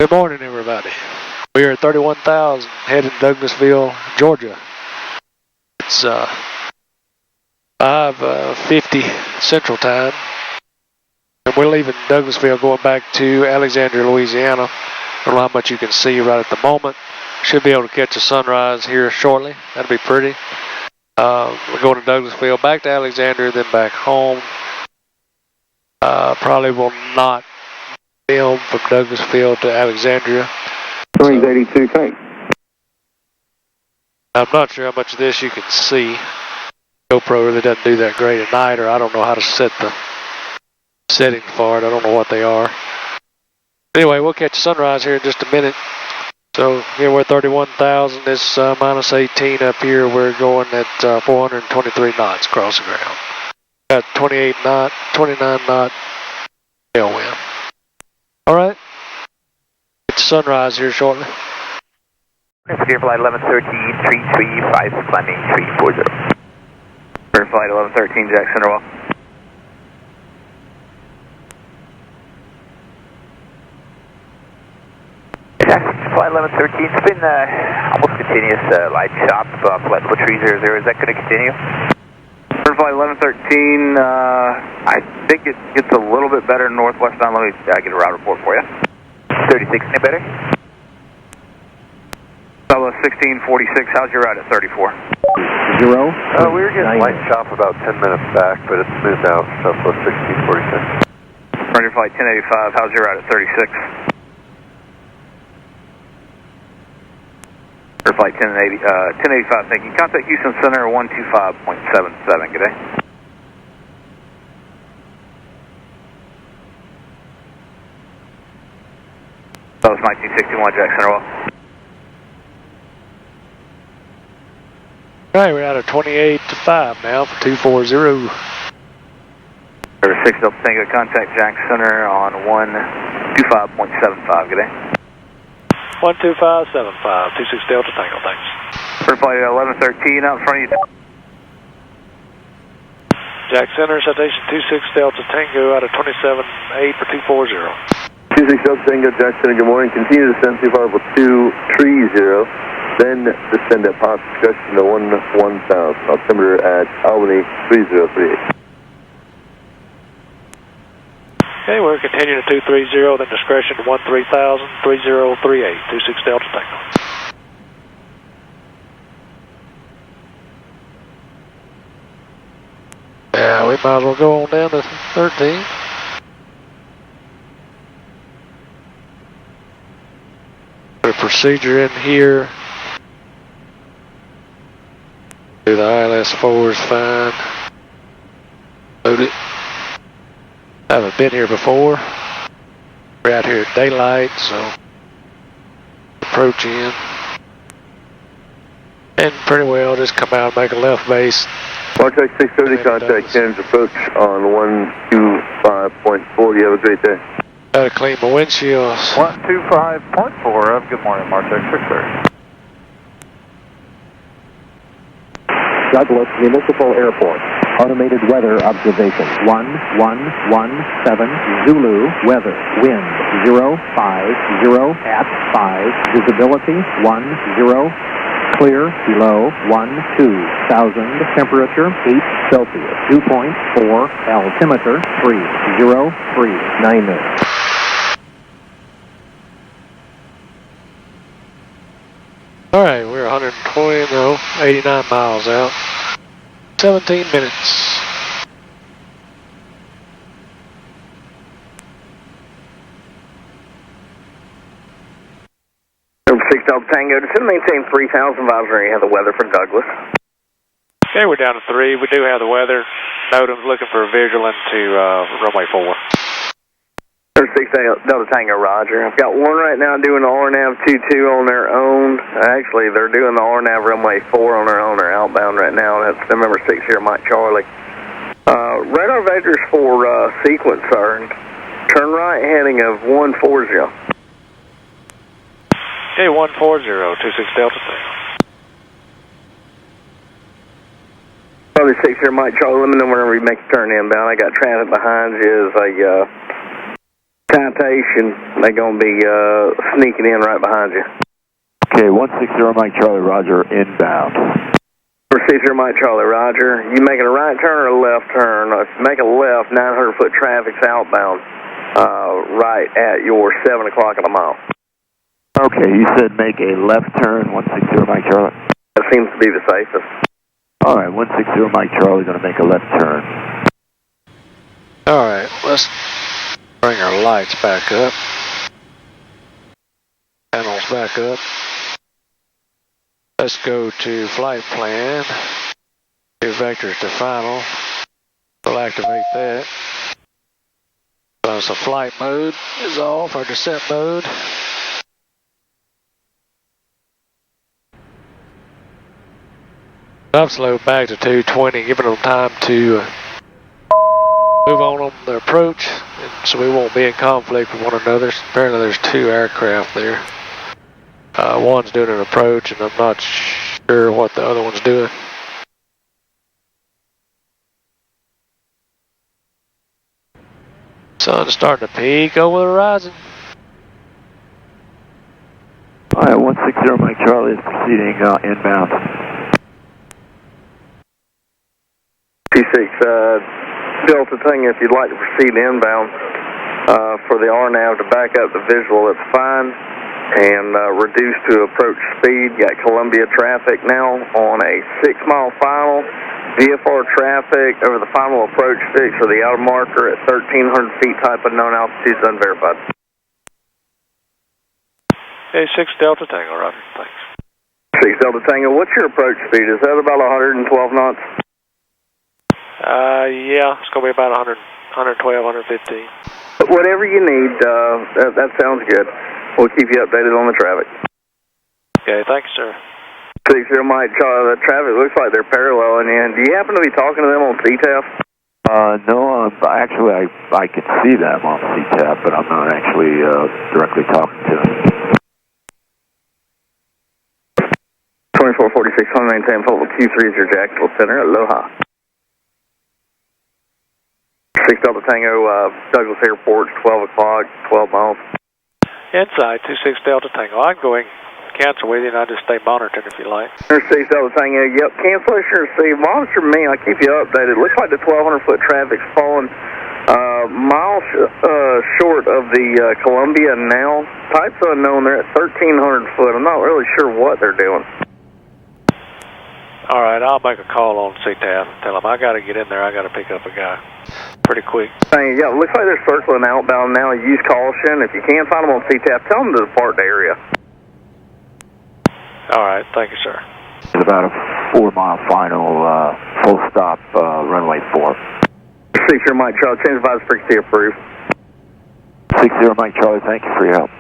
Good morning, everybody. We are at 31,000 heading to Douglasville, Georgia. It's 5:50 Central Time. And we're leaving Douglasville going back to Alexandria, Louisiana. I don't know how much you can see right at the moment. Should be able to catch a sunrise here shortly. That'll be pretty. We're going to Douglasville, back to Alexandria, then back home. Probably will not film from Douglasville to Alexandria. 82, thanks. I'm not sure how much of this you can see. GoPro really doesn't do that great at night, or I don't know how to set the settings for it. I don't know what they are. Anyway, we'll catch sunrise here in just a minute. So here we're 31,000. It's minus 18 up here. We're going at 423 knots across the ground. Got 29 knot tailwind. All right. It's sunrise here shortly. Clear flight 1113, 335, climbing 340. Clear flight 1113, Jack Center Wall. Jack, flight 1113, it's been almost continuous light chop, flight 300. Is that going to continue? Clear flight 1113, I think it gets a little bit better northwest now. Let me get a route report for you. 36, any better? 1646, how's your route at 34? 0. We were getting light chop about 10 minutes back, but it's smoothed out, Southwest 1646. Roger flight 1085, how's your route at 36? Roger flight 1085, thank you. Contact Houston Center 125.77, good day. That was 1961, Jack Center Wall. All right, we're out of 28 to 5 now for 240. River 6 Delta Tango, contact Jack Center on 125.75, good day. 12575, 26 Delta Tango, thanks. River flight 1113 out in front of you. Jack Center, citation 26 Delta Tango out of 27.8 for 240. 26 Delta Tango, Jack Center, good morning. Continue to descend through variable 230, then descend at pop discretion to 1000. Altimeter at Albany 3038. Okay, we're continuing to 230, then discretion to 13,000, 3038, 26 Delta Tango. Yeah, we might as well go on down to 13. Put a procedure in here. Do the ILS4 is fine. Load it. I haven't been here before. We're out here at daylight, so approach in. And pretty well just come out and make a left base. Contact 630, contact Cannons approach on 125.4. You have a great day. Gotta clean my windshields. 125.4. Good morning, Martech 630. Douglas Municipal Airport. Automated weather observation. 1117 Zulu. Weather. Wind 050 at 5. Visibility 10. Clear below 12,000. Temperature 8 Celsius. 2.4. Altimeter 30390. All right, we're 89 miles out. 17 minutes. River 6 Delta Tango, descend maintain 3000 advisory. You have the weather for Douglas. Okay, we're down to 3. We do have the weather. Notam's looking for a visual into runway 4. River 6 Delta Tango, roger. I've got one right now doing the RNAV 22 on their own. Actually, they're doing the RNAV runway 4 on their own. They're outbound right now. That's the number 6 here, Mike Charlie. Radar vectors for sequence are turn right heading of 140. Okay, 140, 26 Delta Tango. Charlie 6 here, Mike Charlie. Let me know whenever you make a turn inbound. I got traffic behind you as I Citation, they're going to be sneaking in right behind you. Okay, 160 Mike Charlie, Roger, inbound. 160 Mike Charlie, Roger. You making a right turn or a left turn? If you make a left, 900-foot traffic's outbound, right at your 7 o'clock of the mile. Okay, you said make a left turn, 160 Mike Charlie. That seems to be the safest. All right, 160 Mike Charlie, going to make a left turn. All right, let's bring our lights back up. Panels back up. Let's go to flight plan. Do vectors to final. We'll activate that. So flight mode is off, our descent mode. I've slowed back to 220, giving them time to move on their approach, and so we won't be in conflict with one another. Apparently there's two aircraft there. One's doing an approach, and I'm not sure what the other one's doing. Sun's starting to peak over the horizon. All right, 160 Mike Charlie is proceeding inbound. 26 Delta Tango, if you'd like to proceed inbound for the RNAV to back up the visual, it's fine. And reduce to approach speed. Got Columbia traffic now on a 6-mile final. VFR traffic over the final approach fix for the outer marker at 1,300 feet, type of known altitudes unverified. Hey, 6 Delta Tango, Roger. Thanks. 6 Delta Tango, what's your approach speed? Is that about 112 knots? Yeah, it's going to be about 100, 112, 115. Whatever you need, that sounds good. We'll keep you updated on the traffic. Okay, thank you, sir. 60 Mike Charlie, the traffic looks like they're paralleling in. Do you happen to be talking to them on CTAF? No, actually I can see them on CTAF, but I'm not actually directly talking to them. 2446, 1maintain Focal 230 Jacksonville Center, Aloha. 6 Delta Tango, Douglas Airport, 12 o'clock, 12 miles. Inside, 26 Delta Tango. I can go and cancel with you, and I'll just stay monitoring if you like. 6 Delta Tango, yep, cancellation received. Monitor me, I'll keep you updated. Looks like the 1,200-foot traffic's falling miles short of the Columbia now. Type's unknown, they're at 1,300 foot. I'm not really sure what they're doing. All right, I'll make a call on CTAF and tell them I got to get in there. I got to pick up a guy pretty quick. Yeah, looks like they're circling outbound now. Use caution. If you can't find them on CTAF, tell them to depart the area. All right, thank you, sir. It's about a 4-mile final, full stop, runway 4. 60 Mike Charlie, change advice frequency approved. 60 Mike Charlie, thank you for your help.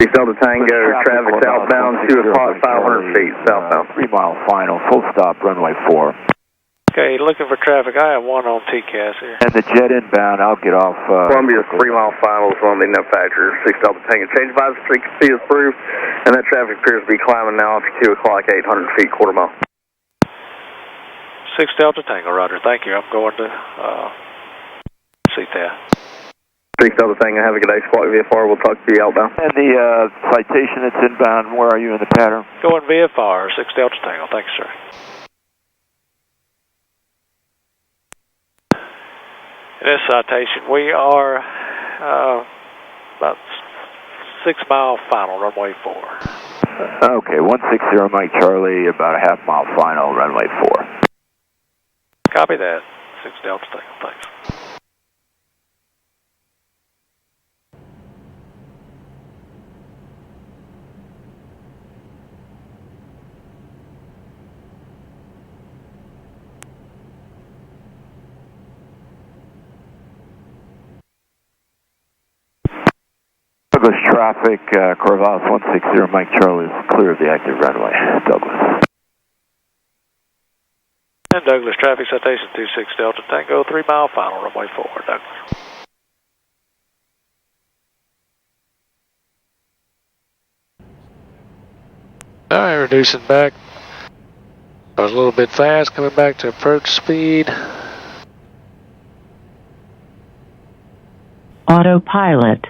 6 Delta Tango, traffic southbound, 2 o'clock, 500 feet southbound. 3-mile final, full stop, runway 4. Okay, looking for traffic. I have one on TCAS here. And the jet inbound, I'll get off. Columbia's 3-mile final is one of the manufacturers. 6 Delta Tango, change advice frequency approved, and that traffic appears to be climbing now for 2 o'clock, 800 feet, quarter mile. 6 Delta Tango, Roger. Thank you. I'm going to CTAF. 6 Delta Tango, have a good day. Squawk VFR, we'll talk to you outbound. And the citation that's inbound, where are you in the pattern? Going VFR, 6 Delta Tango. Thanks, sir. In this citation, we are about 6-mile final, runway 4. Okay, 160 Mike Charlie, about a half-mile final, runway 4. Copy that, 6 Delta Tango. Thanks. Douglas traffic, Corvallis 160 Mike Charlie is clear of the active runway, Douglas. And Douglas traffic, citation 26 Delta Tango, 3-mile final, runway 4, Douglas. All right, reducing back. I was a little bit fast, coming back to approach speed. Autopilot.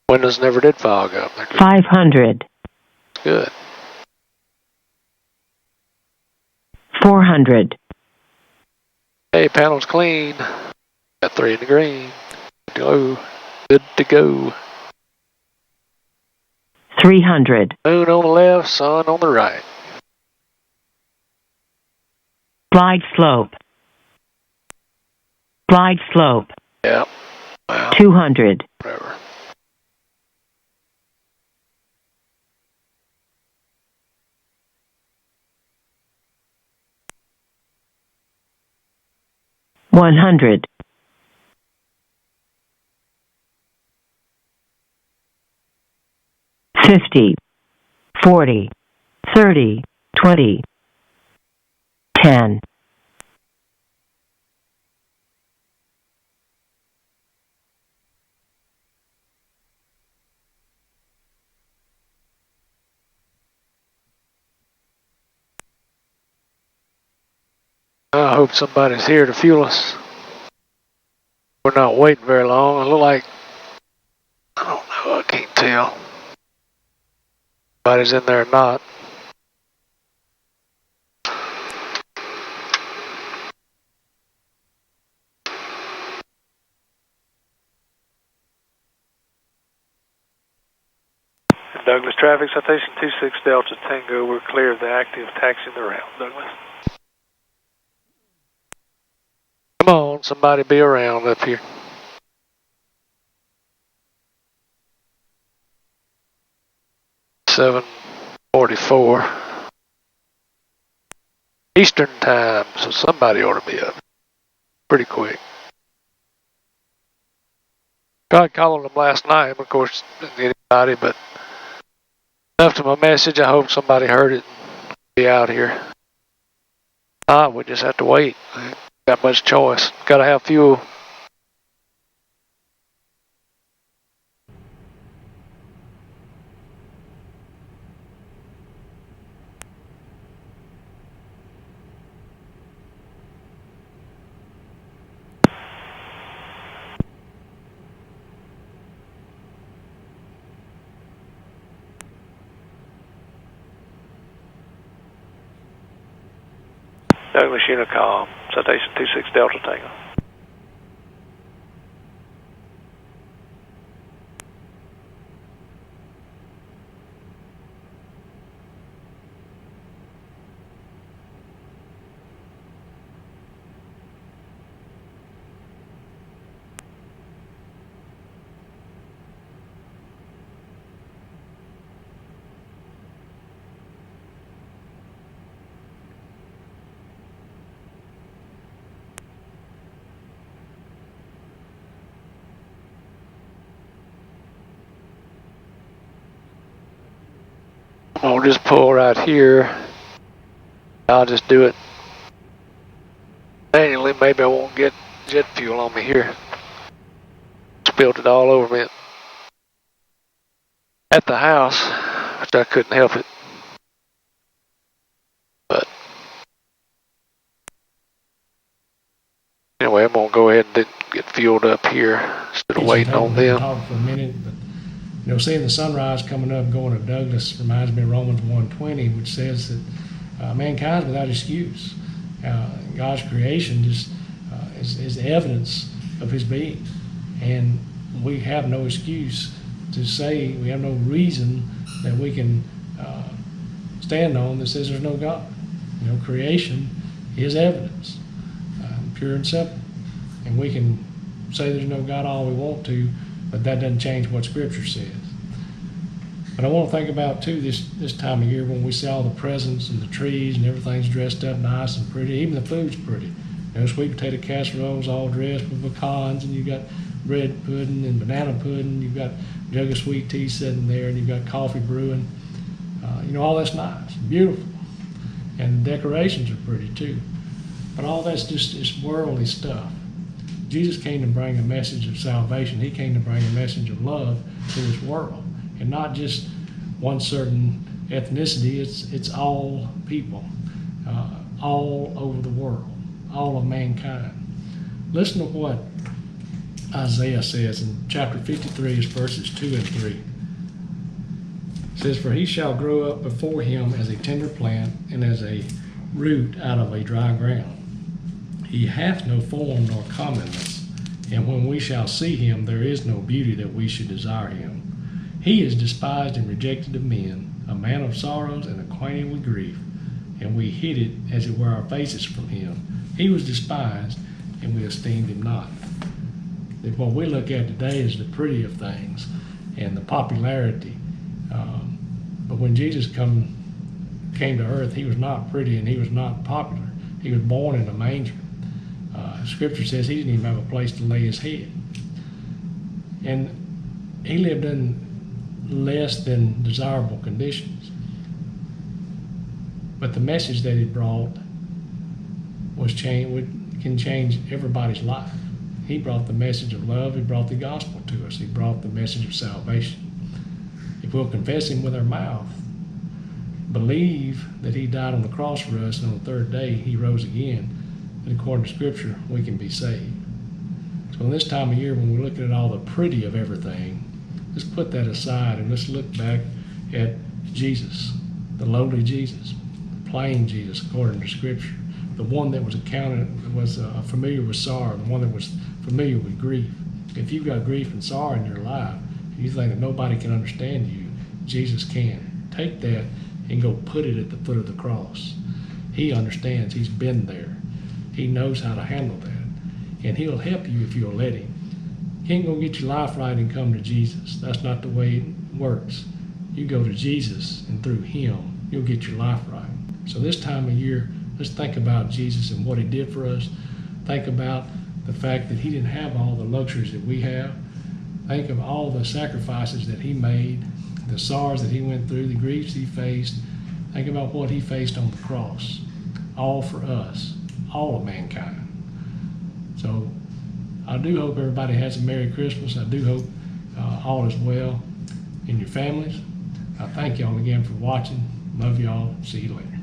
Windows never did fog up. 500. Good. 400. Hey, panel's clean. Got 3 in the green. Good to go. Good to go. 300. Moon on the left, sun on the right. Glide slope. Glide slope. Yep. Wow. 200. Whatever. $100. 50. 40. 30. 20. 10. I hope somebody's here to fuel us. We're not waiting very long. It look like, I don't know, I can't tell. Somebody's in there or not. Douglas traffic, citation 26 Delta Tango. We're clear of the active taxi in the route, Douglas. Come on, somebody be around up here. $7:44 Eastern time, so somebody ought to be up pretty quick. Tried calling them last night, of course, didn't get anybody, but left them a message. I hope somebody heard it and be out here. We just have to wait. Got much choice. Got to have fuel. Douglas Unicom, citation 26 Delta Tango. I'll just pull right here. I'll just do it manually. Maybe I won't get jet fuel on me here. Spilled it all over me at the house, which I couldn't help it. But anyway, I'm gonna go ahead and get fueled up here instead of waiting on them. Talk for a minute, but you know, seeing the sunrise coming up, going to Douglas reminds me of Romans 1:20, which says that mankind's without excuse. God's creation just is evidence of His being, and we have no excuse to say, we have no reason that we can stand on that says there's no God. You know, creation is evidence, pure and simple, and we can say there's no God all we want to, but that doesn't change what Scripture says. But I want to think about, too, this time of year when we see all the presents and the trees and everything's dressed up nice and pretty. Even the food's pretty. You know, sweet potato casseroles all dressed with pecans, and you've got bread pudding and banana pudding. You've got a jug of sweet tea sitting there, and you've got coffee brewing. You know, all that's nice, beautiful. And the decorations are pretty, too. But all that's just worldly stuff. Jesus came to bring a message of salvation. He came to bring a message of love to this world, and not just one certain ethnicity. It's all people, all over the world. all of mankind. Listen to what Isaiah says in chapter 53, verses 2 and 3. It says, "For he shall grow up before him as a tender plant, and as a root out of a dry ground. He hath no form nor comeliness, and when we shall see him, there is no beauty that we should desire him. He is despised and rejected of men, a man of sorrows and acquainted with grief, and we hid it as it were our faces from him. He was despised, and we esteemed him not." That what we look at today is the pretty of things and the popularity. But when Jesus came to earth, he was not pretty and he was not popular. He was born in a manger. Scripture says he didn't even have a place to lay his head. And he lived in less than desirable conditions. But the message that he brought can change everybody's life. He brought the message of love. He brought the gospel to us. He brought the message of salvation. If we'll confess him with our mouth, believe that he died on the cross for us, and on the third day he rose again, and according to Scripture, we can be saved. So in this time of year, when we're looking at all the pretty of everything, let's put that aside and let's look back at Jesus, the lowly Jesus, the plain Jesus according to Scripture, the one that was familiar with sorrow, the one that was familiar with grief. If you've got grief and sorrow in your life, and you think that nobody can understand you, Jesus can. Take that and go put it at the foot of the cross. He understands. He's been there. He knows how to handle that. And he'll help you if you'll let him. He ain't going to get your life right and come to Jesus. That's not the way it works. You go to Jesus, and through him, you'll get your life right. So this time of year, let's think about Jesus and what he did for us. Think about the fact that he didn't have all the luxuries that we have. Think of all the sacrifices that he made, the sorrows that he went through, the griefs he faced. Think about what he faced on the cross, all for us, all of mankind. So I do hope everybody has a Merry Christmas. I do hope all is well in your families. I thank y'all again for watching. Love y'all. See you later.